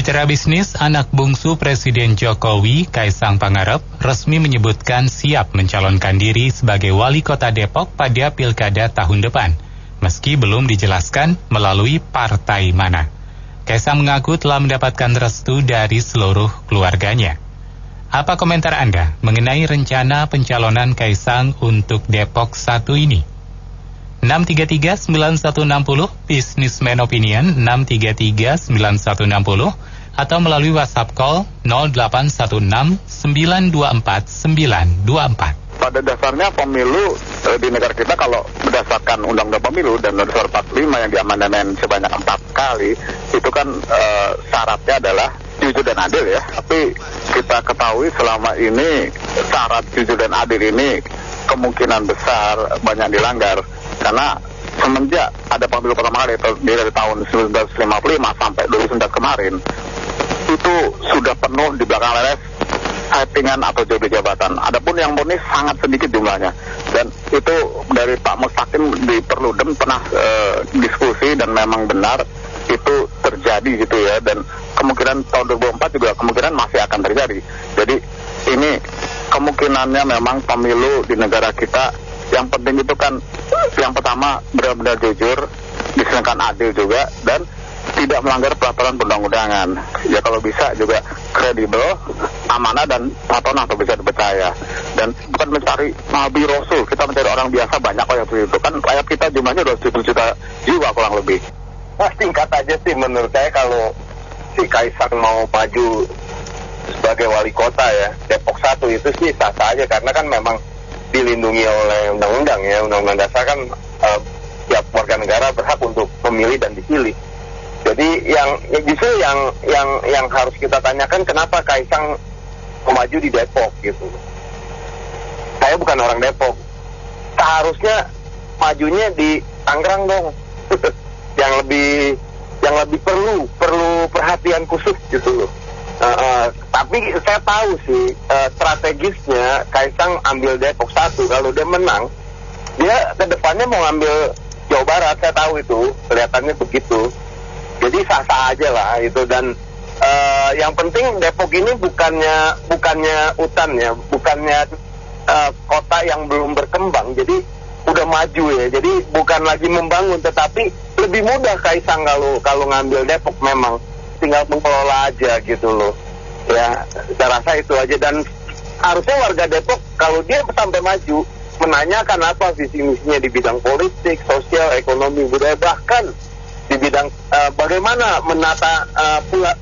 Mitra bisnis anak bungsu Presiden Jokowi, Kaisang Pangarep, resmi menyebutkan siap mencalonkan diri sebagai wali kota Depok pada pilkada tahun depan, meski belum dijelaskan melalui partai mana. Kaisang mengaku telah mendapatkan restu dari seluruh keluarganya. Apa komentar Anda mengenai rencana pencalonan Kaisang untuk Depok 1 ini? 633-9160, Businessman Opinion 633-9160, atau melalui WhatsApp call 0816-924-924. Pada dasarnya pemilu di negara kita kalau berdasarkan Undang-Undang Pemilu dan Undang-Undang 45 yang diamandemen sebanyak 4 kali, itu kan syaratnya adalah jujur dan adil ya. Tapi kita ketahui selama ini syarat jujur dan adil ini kemungkinan besar banyak dilanggar. Karena semenjak ada pemilu pertama kali dari tahun 1955 sampai 2019 kemarin, itu sudah penuh di belakang leres settingan atau jodoh jabatan. Adapun yang murni sangat sedikit jumlahnya. Dan itu dari Pak Mustaqim di Perludem pernah diskusi dan memang benar itu terjadi gitu ya. Dan kemungkinan tahun 2024 juga kemungkinan masih akan terjadi. Jadi ini kemungkinannya memang pemilu di negara kita yang penting itu kan yang pertama benar-benar jujur, diselenggarkan adil juga, dan tidak melanggar peraturan perundang-undangan. Ya kalau bisa juga kredibel, amanah dan patronah atau bisa dipercaya. Dan bukan mencari nabi rasul, kita mencari orang biasa banyak kok yang begitu. Kan rakyat kita jumlahnya 200 juta jiwa kurang lebih. Nah, singkat aja sih menurut saya kalau si Kaisang mau maju sebagai wali kota ya, Depok 1 itu sih sah-sah aja karena kan memang dilindungi oleh undang-undang ya. Undang-undang dasar kan tiap warga negara berhak untuk memilih dan dipilih. Jadi justru yang harus kita tanyakan kenapa Kaisang maju di Depok gitu. Saya bukan orang Depok. Seharusnya majunya di Tangerang dong. yang lebih perlu perhatian khusus gitu loh. Tapi saya tahu sih strategisnya Kaisang ambil Depok 1. Kalau dia menang, dia ke depannya mau ngambil Jawa Barat. Saya tahu itu, kelihatannya begitu. Jadi sah-sah aja lah itu. Dan yang penting Depok ini bukannya hutan ya, bukannya kota yang belum berkembang. Jadi udah maju ya. Jadi bukan lagi membangun, tetapi lebih mudah Kaisang kalau ngambil Depok memang. Tinggal mengelola aja gitu loh ya. Saya rasa itu aja. Dan harusnya warga Depok kalau dia sampai maju menanyakan apa visi misinya di bidang politik, sosial, ekonomi, budaya, bahkan di bidang bagaimana menata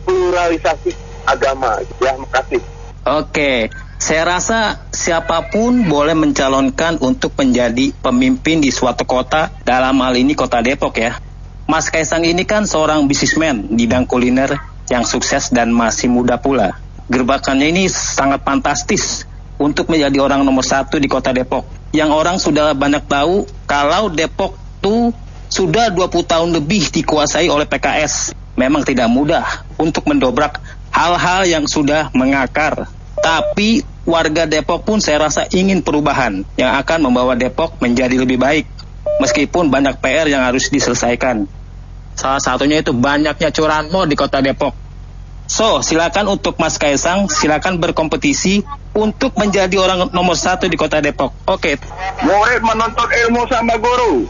pluralisasi agama gitu ya. Makasih. Oke, saya rasa siapapun boleh mencalonkan untuk menjadi pemimpin di suatu kota, dalam hal ini kota Depok ya. Mas Kaisang ini kan seorang bisnismen di bidang kuliner yang sukses dan masih muda pula. Gerbakannya ini sangat fantastis untuk menjadi orang nomor 1 di kota Depok. Yang orang sudah banyak tahu kalau Depok itu sudah 20 tahun lebih dikuasai oleh PKS. Memang tidak mudah untuk mendobrak hal-hal yang sudah mengakar. Tapi warga Depok pun saya rasa ingin perubahan yang akan membawa Depok menjadi lebih baik. Meskipun banyak PR yang harus diselesaikan. Salah satunya itu banyaknya curanmor di kota Depok. So, silakan untuk Mas Kaisang, silakan berkompetisi untuk menjadi orang nomor 1 di kota Depok. Oke. Murid menuntut ilmu sama guru.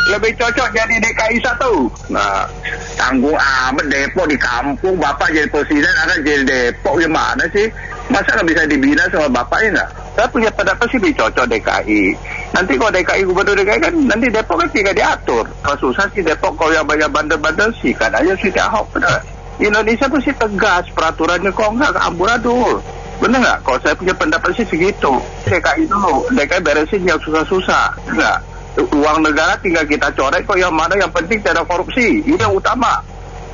Lebih cocok jadi DKI 1. Nah, tanggung amat Depok di kampung. Bapak jadi presiden, anak jadi Depok. Gimana sih? Masa nggak bisa dibina sama bapaknya nggak? Saya punya pendapat sih lebih cocok DKI. Nanti kalau DKI, gubernur DKI kan nanti Depok kan tinggal diatur. Kalau susah sih Depok, kalau yang banyak bandel-bandel sih kan aja sih Ahok. Bener. Indonesia tuh sih tegas peraturannya, kok nggak amburadul. Bener nggak? Kalau saya punya pendapat sih segitu. DKI dulu, DKI beresin yang susah-susah. Enggak. Uang negara tinggal kita coret kok, yang mana yang penting tidak korupsi. Itu yang utama.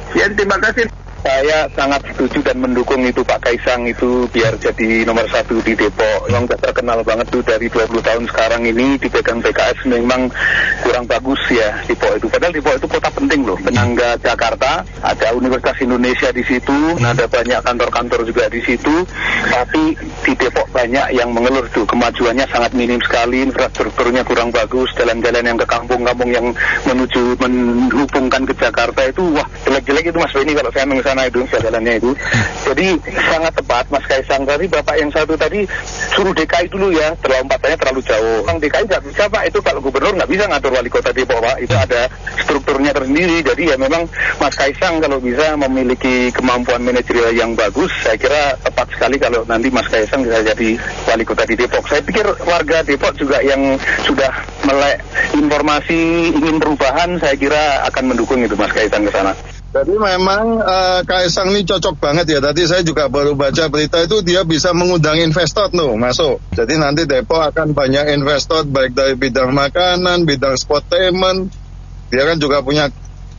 Sekian, terima kasih. Saya sangat setuju dan mendukung itu Pak Kaisang itu biar jadi nomor 1 di Depok. Yang terkenal banget tuh dari 20 tahun sekarang ini dipegang PKS memang kurang bagus ya Depok itu. Padahal Depok itu kota penting loh. Penangga Jakarta, ada Universitas Indonesia di situ, ada banyak kantor-kantor juga di situ. Tapi di Depok banyak yang mengeluh tuh kemajuannya sangat minim sekali, infrastrukturnya kurang bagus, jalan-jalan yang ke kampung-kampung yang menghubungkan ke Jakarta itu wah jelek-jelek itu Mas Benny kalau saya sana itu, jalannya itu. Jadi sangat tepat Mas Kaisang tadi, Bapak yang satu tadi suruh DKI dulu ya, lompatannya terlalu jauh. Orang DKI nggak bisa Pak, itu kalau gubernur nggak bisa ngatur wali kota Depok Pak, itu ada strukturnya tersendiri. Jadi ya memang Mas Kaisang kalau bisa memiliki kemampuan manajerial yang bagus, saya kira tepat sekali kalau nanti Mas Kaisang bisa jadi wali kota di Depok. Saya pikir warga Depok juga yang sudah melek informasi ingin perubahan, saya kira akan mendukung itu Mas Kaisang ke sana. Jadi memang Kaisang ini cocok banget ya. Tadi saya juga baru baca berita itu, dia bisa mengundang investor masuk. Jadi nanti Depok akan banyak investor baik dari bidang makanan, bidang sportainment. Dia kan juga punya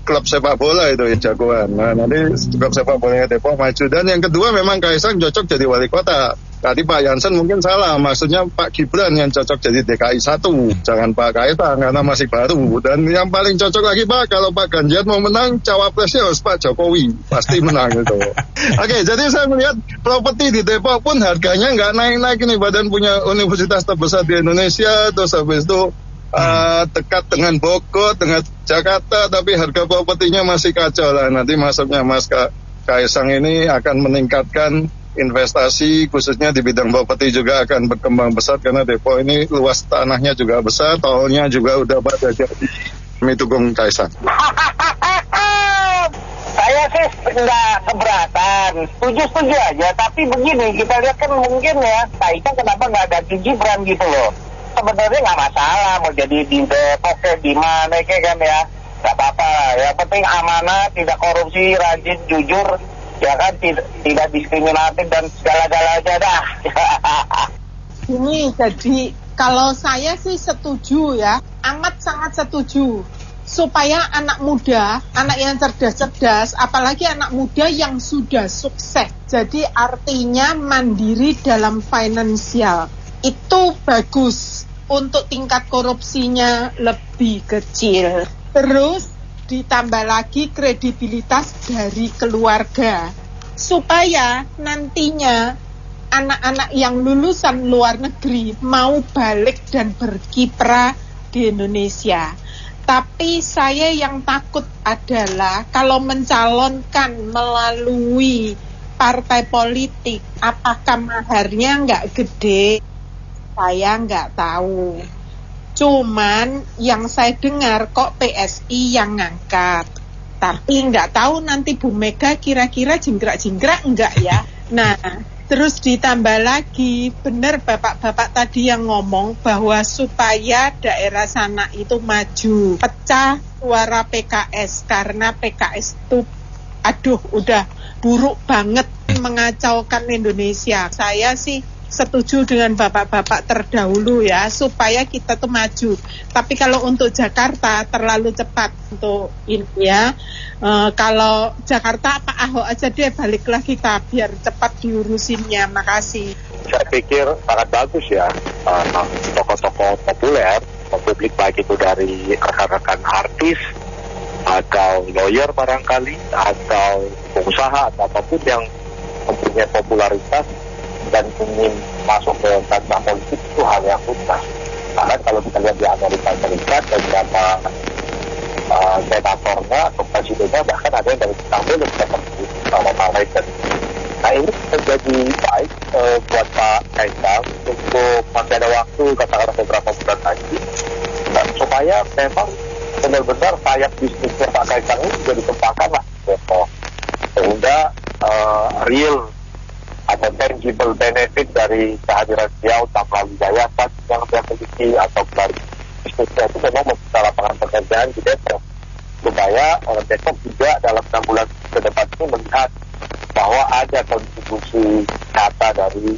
klub sepak bola itu yang jagoan. Nah nanti klub sepak bolanya Depok maju. Dan yang kedua memang Kaisang cocok jadi wali kota. Tadi Pak Jansen mungkin salah, maksudnya Pak Gibran yang cocok jadi DKI 1, jangan Pak Kaisang karena masih baru. Dan yang paling cocok lagi Pak, kalau Pak Ganjar mau menang, cawapresnya harus Pak Jokowi, pasti menang itu. Oke, jadi saya melihat properti di Depok pun harganya nggak naik-naik ini. Badan punya universitas terbesar di Indonesia, terus habis itu dekat dengan Bogor, dengan Jakarta, tapi harga propertinya masih kacau lah. Nanti masuknya Mas Kaisang ini akan meningkatkan investasi khususnya di bidang properti juga akan berkembang besar karena Depok ini luas tanahnya juga besar, tolnya juga udah pada jadi. Kami dukung Kaisang. Saya sih nggak keberatan, setuju aja. Tapi begini, kita lihat kan mungkin ya, Kaisang kenapa nggak ganti Gibran gitu loh. Sebenarnya nggak masalah mau jadi di Depok di mana kayak kan ya, nggak apa-apa. Yang penting amanah, tidak korupsi, rajin, jujur. Ya kan, tidak diskriminatif dan segala-galanya dah. Ini jadi kalau saya sih setuju ya, amat sangat setuju. Supaya anak muda, anak yang cerdas-cerdas, apalagi anak muda yang sudah sukses. Jadi artinya mandiri dalam finansial. Itu bagus untuk tingkat korupsinya lebih kecil. Terus ditambah lagi kredibilitas dari keluarga supaya nantinya anak-anak yang lulusan luar negeri mau balik dan berkiprah di Indonesia. Tapi saya yang takut adalah kalau mencalonkan melalui partai politik, apakah maharnya nggak gede? Saya nggak tahu. Cuman yang saya dengar kok PSI yang ngangkat. Tapi nggak tahu nanti Bu Mega kira-kira jingkrak-jingkrak enggak ya. Nah, terus ditambah lagi, benar bapak-bapak tadi yang ngomong bahwa supaya daerah sana itu maju. Pecah suara PKS karena PKS itu udah buruk banget mengacaukan Indonesia. Saya sih setuju dengan bapak-bapak terdahulu ya, supaya kita tuh maju. Tapi kalau untuk Jakarta terlalu cepat untuk ini ya. Kalau Jakarta Pak Ahok aja deh, balik lagi kita biar cepat diurusinnya. Makasih. Saya pikir sangat bagus ya, tokoh-tokoh populer, publik baik itu dari rekan-rekan artis atau lawyer barangkali, atau pengusaha atau apapun yang mempunyai popularitas dan ingin masuk ke kancah politik itu hal yang mudah. Karena kalau kita lihat di Amerika Serikat, beberapa senatornya atau presidennya bahkan ada yang dari Istanbul seperti Ronald Reagan. Nah ini menjadi baik buat Pak Kaisang untuk masih ada waktu, katakanlah beberapa bulan lagi, supaya memang benar-benar sayap bisnisnya Pak Kaisang ini juga dikembangkan lah, sehingga real atau tangible benefit dari kehadiran dia utang melalui yayasan yang dia miliki atau dari bisnisnya itu memang membuka lapangan pekerjaan di Depok, supaya orang Depok juga dalam 6 bulan ke depan ini melihat bahwa ada kontribusi nyata dari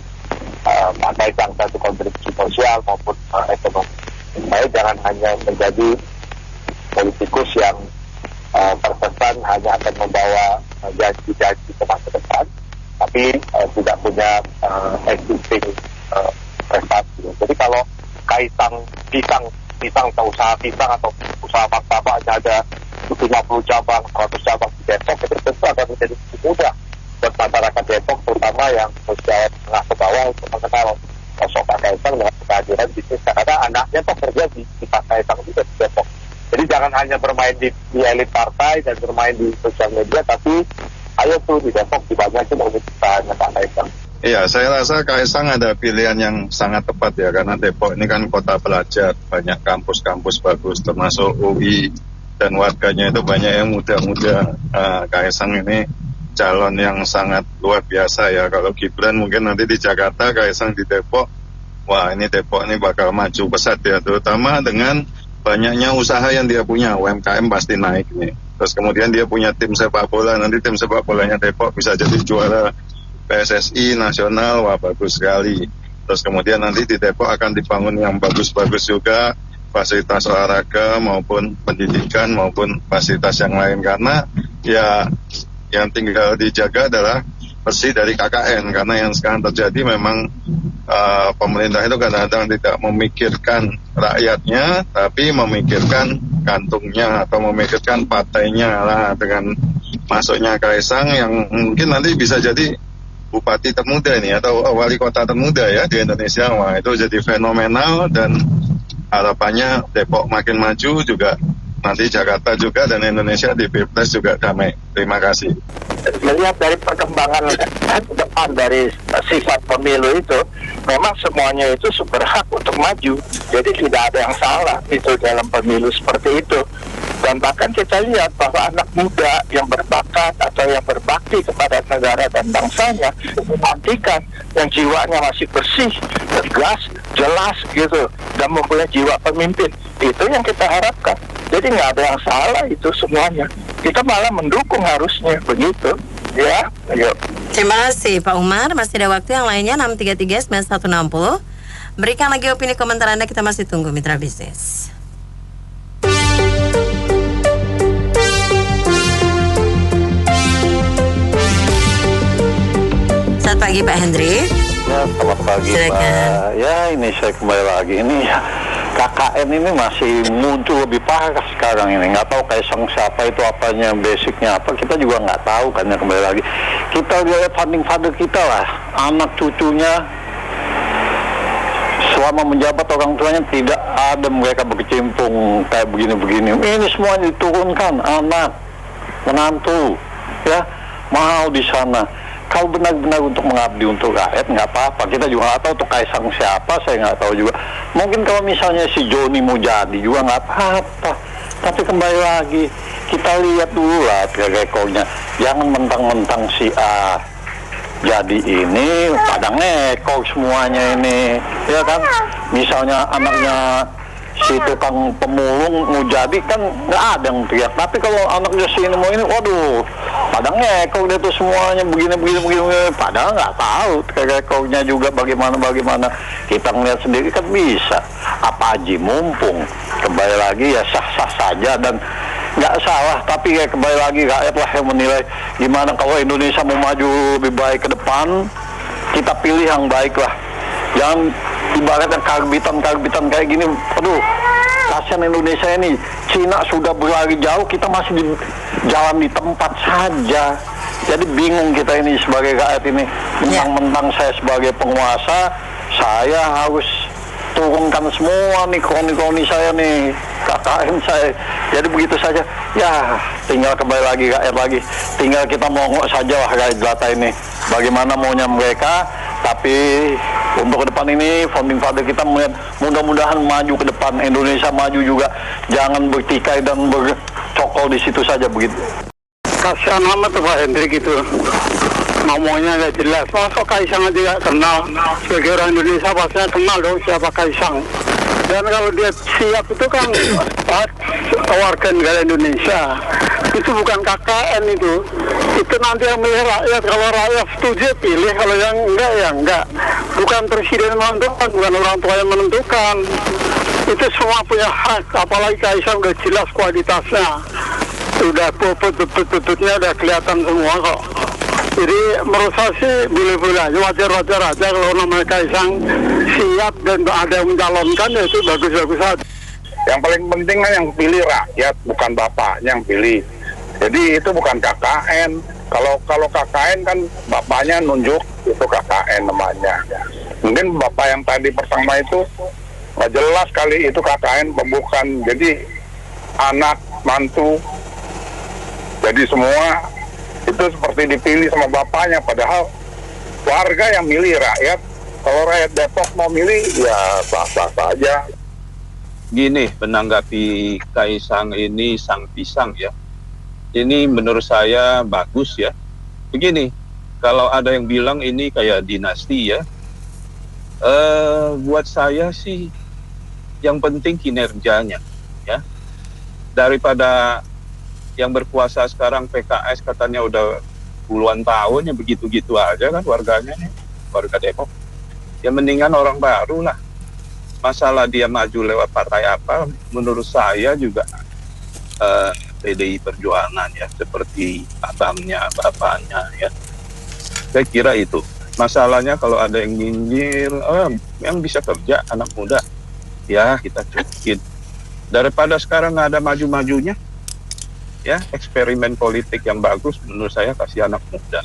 Pak Kaisang, satu kontribusi sosial maupun ekonomi. Supaya jangan hanya menjadi politikus yang terkesan hanya akan membawa janji-janji ke masa depan, tapi tidak punya existing prestasi. Jadi kalau Kaisang pisang atau usaha pisang atau usaha martabak ada 50 cabang, 100 cabang di Depok, itu tentu akan menjadi mudah buat masyarakat Depok, terutama yang usia tengah ke bawah, untuk mengenal sosok Pak Kaisang dengan kehadiran bisnis. Karena anaknya tuh kerja di Pak Kaisang juga di Depok. Jadi jangan hanya bermain di elit partai dan bermain di sosial media, tapi Ayo tuh di Depok dibanyakin untuk kita Pak Kaisang. Iya, saya rasa Kaisang ada pilihan yang sangat tepat ya, karena Depok ini kan kota pelajar, banyak kampus-kampus bagus, termasuk UI, dan warganya itu banyak yang muda-muda. Kaisang ini calon yang sangat luar biasa ya. Kalau Gibran mungkin nanti di Jakarta, Kaisang di Depok, wah ini Depok ini bakal maju pesat ya, terutama dengan banyaknya usaha yang dia punya, UMKM pasti naik nih. Terus kemudian dia punya tim sepak bola, nanti tim sepak bolanya Depok bisa jadi juara PSSI nasional, wah bagus sekali. Terus kemudian nanti di Depok akan dibangun yang bagus-bagus juga, fasilitas olahraga maupun pendidikan maupun fasilitas yang lain, karena ya yang tinggal dijaga adalah bersih dari KKN, karena yang sekarang terjadi memang pemerintah itu kadang-kadang tidak memikirkan rakyatnya, tapi memikirkan kantungnya atau memikirkan partainya lah, dengan masuknya Kaisang yang mungkin nanti bisa jadi bupati termuda ini atau wali kota termuda ya di Indonesia. Wah itu jadi fenomenal, dan harapannya Depok makin maju juga, nanti Jakarta juga, dan Indonesia di Pilpres juga damai. Terima kasih. Melihat dari perkembangan depan dari sifat pemilu itu, memang semuanya itu berhak untuk maju. Jadi tidak ada yang salah itu dalam pemilu seperti itu. Dan bahkan kita lihat bahwa anak muda yang berbakat atau yang berbakti kepada negara dan bangsanya, membuktikan yang jiwanya masih bersih, tegas, jelas gitu, dan mempunyai jiwa pemimpin. Itu yang kita harapkan. Jadi nggak ada yang salah itu semuanya. Kita malah mendukung harusnya begitu. Ya, ayo. Terima kasih Pak Umar. Masih ada waktu yang lainnya 633-9160. Berikan lagi opini komentar Anda, kita masih tunggu mitra bisnis. Selamat pagi Pak Hendri. Ya, selamat pagi Pak. Ya, ini saya kembali lagi ini ya. KKN ini masih muncul lebih parah sekarang ini. Nggak tahu Kaisang siapa itu, apanya, basicnya apa, kita juga nggak tahu kan ya. Kembali lagi kita lihat founding father kita lah, anak cucunya selama menjabat orang tuanya tidak ada mereka berkecimpung kayak begini-begini. Ini semua diturunkan anak, menantu ya, mau di sana. Kalau benar-benar untuk mengabdi untuk rakyat nggak apa-apa. Kita juga nggak tahu tuh Kaisang siapa, saya nggak tahu juga. Mungkin kalau misalnya si Joni mau jadi juga nggak apa-apa. Tapi kembali lagi kita lihat dulu lah rekornya. Jangan mentang-mentang si A jadi ini pada ngekor semuanya ini, ya kan? Misalnya anaknya si tukang pemulung mau jadi kan nggak ada yang teriak. Tapi kalau anaknya si ini mau ini, waduh, padahal ngekor dia tuh semuanya begini, padahal nggak tahu rekornya juga bagaimana. Kita ngeliat sendiri kan bisa. Apa aja mumpung, kembali lagi ya sah-sah saja dan nggak salah. Tapi ya kembali lagi rakyat lah yang menilai gimana. Kalau Indonesia mau maju lebih baik ke depan, kita pilih yang baik lah. Jangan ibaratnya karbitan kayak gini. Aduh, kasihan Indonesia ini. Cina sudah berlari jauh, kita masih di jalan di tempat saja. Jadi bingung kita ini sebagai rakyat ini. Mentang-mentang saya sebagai penguasa, saya harus turunkan semua nih kroni-kroni saya nih, KKN saya. Jadi begitu saja. Ya, tinggal kembali lagi rakyat lagi. Tinggal kita mongok saja lah rakyat jelata ini. Bagaimana maunya mereka. Tapi untuk ke depan ini founding father kita melihat mudah-mudahan maju ke depan, Indonesia maju juga, jangan bertikai dan bercokol di situ saja begitu. Kasihan amat tuh Pak Hendrik itu, ngomongnya nggak jelas. Masa Kaisang aja nggak kenal? Sebagai orang Indonesia pastinya kenal dong siapa Kaisang. Dan kalau dia siap itu kan warga negara Indonesia. Itu bukan KKN itu nanti yang milih rakyat. Kalau rakyat setuju pilih, kalau yang enggak ya enggak. Bukan presiden menentukan, bukan orang tua yang menentukan. Itu semua punya hak, apalagi Kaisang udah jelas kualitasnya, udah bobot-bobotnya udah kelihatan semua kok. Jadi menurut saya sih boleh-boleh aja, wajar-wajar aja kalau namanya Kaisang siap dan ada yang mencalonkan, ya itu bagus-bagus aja. Yang paling penting kan yang pilih rakyat, bukan bapaknya yang pilih. Jadi itu bukan KKN. Kalau KKN kan bapaknya nunjuk, itu KKN namanya. Mungkin bapak yang tadi pertama itu nggak jelas kali itu KKN, bukan. Jadi anak, mantu, jadi semua itu seperti dipilih sama bapaknya, padahal warga yang milih rakyat. Kalau rakyat Depok mau milih, ya sah-sah saja. Gini, menanggapi Kaisang ini sang pisang ya. Ini menurut saya bagus ya. Begini, kalau ada yang bilang ini kayak dinasti ya, buat saya sih yang penting kinerjanya ya. Daripada yang berkuasa sekarang PKS katanya udah puluhan tahun ya begitu-gitu aja kan warganya nih, warga Depok. Ya mendingan orang baru lah. Masalah dia maju lewat partai apa, menurut saya juga PDI Perjuangan ya, seperti abangnya, bapaknya ya. Saya kira itu. Masalahnya kalau ada yang nyinyir, yang bisa kerja anak muda, ya kita cuekin. Daripada sekarang nggak ada maju-majunya, ya eksperimen politik yang bagus menurut saya kasih anak muda.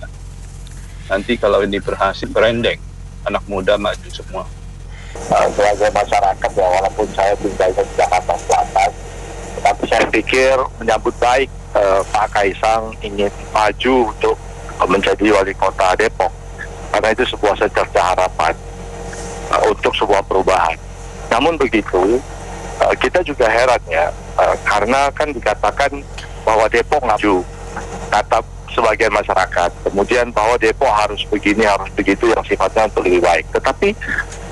Nanti kalau ini berhasil, berendeng, anak muda maju semua. Sebagai masyarakat ya, walaupun saya tinggalnya di Jakarta Selatan, tapi saya pikir menyambut baik Pak Kaisang ingin maju untuk menjadi wali kota Depok, karena itu sebuah secerca harapan untuk sebuah perubahan. Namun begitu, kita juga heran ya, karena kan dikatakan bahwa Depok maju, kata sebagian masyarakat, kemudian bahwa Depok harus begini, harus begitu, yang sifatnya untuk lebih baik. Tetapi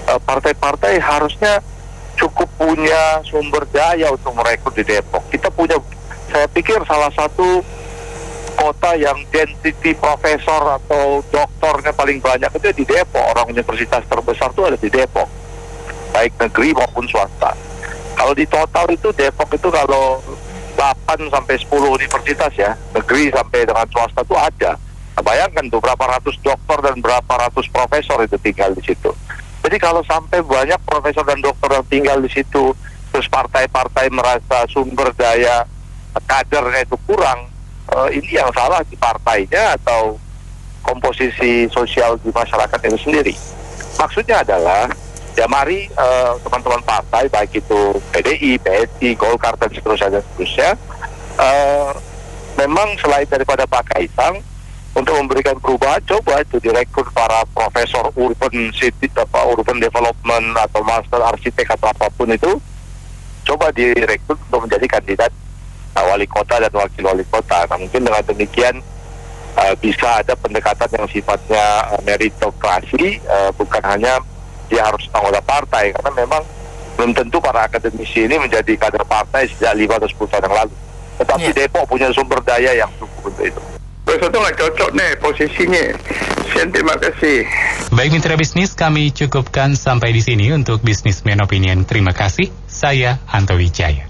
partai-partai harusnya cukup punya sumber daya untuk merekrut di Depok. Kita punya, saya pikir salah satu kota yang density profesor atau doktornya paling banyak itu di Depok. Orang universitas terbesar itu ada di Depok, baik negeri maupun swasta. Kalau di total itu Depok itu kalau 8 sampai 10 universitas ya, negeri sampai dengan swasta itu ada. Nah, bayangkan tuh berapa ratus dokter dan berapa ratus profesor itu tinggal di situ. Jadi kalau sampai banyak profesor dan dokter yang tinggal di situ, terus partai-partai merasa sumber daya kadernya itu kurang, ini yang salah di partainya atau komposisi sosial di masyarakat itu sendiri. Maksudnya adalah, ya mari teman-teman partai, baik itu PDI, PSI, Golkar, dan seterusnya, memang selain daripada Pak Kaisang, untuk memberikan perubahan, coba itu direkrut para profesor urban city, urban development atau master arsitek atau apapun itu, coba direkrut untuk menjadi kandidat wali kota dan wakil wali kota. Nah, mungkin dengan demikian bisa ada pendekatan yang sifatnya meritokrasi, bukan hanya dia harus anggota partai, karena memang belum tentu para akademisi ini menjadi kader partai sejak 5 atau 10 tahun yang lalu. Tetapi Depok punya sumber daya yang cukup untuk itu. Betul nggak cocok nih posisinya. Terima kasih. Baik mitra bisnis, kami cukupkan sampai di sini untuk Businessman Opinion. Terima kasih. Saya Anto Wijaya.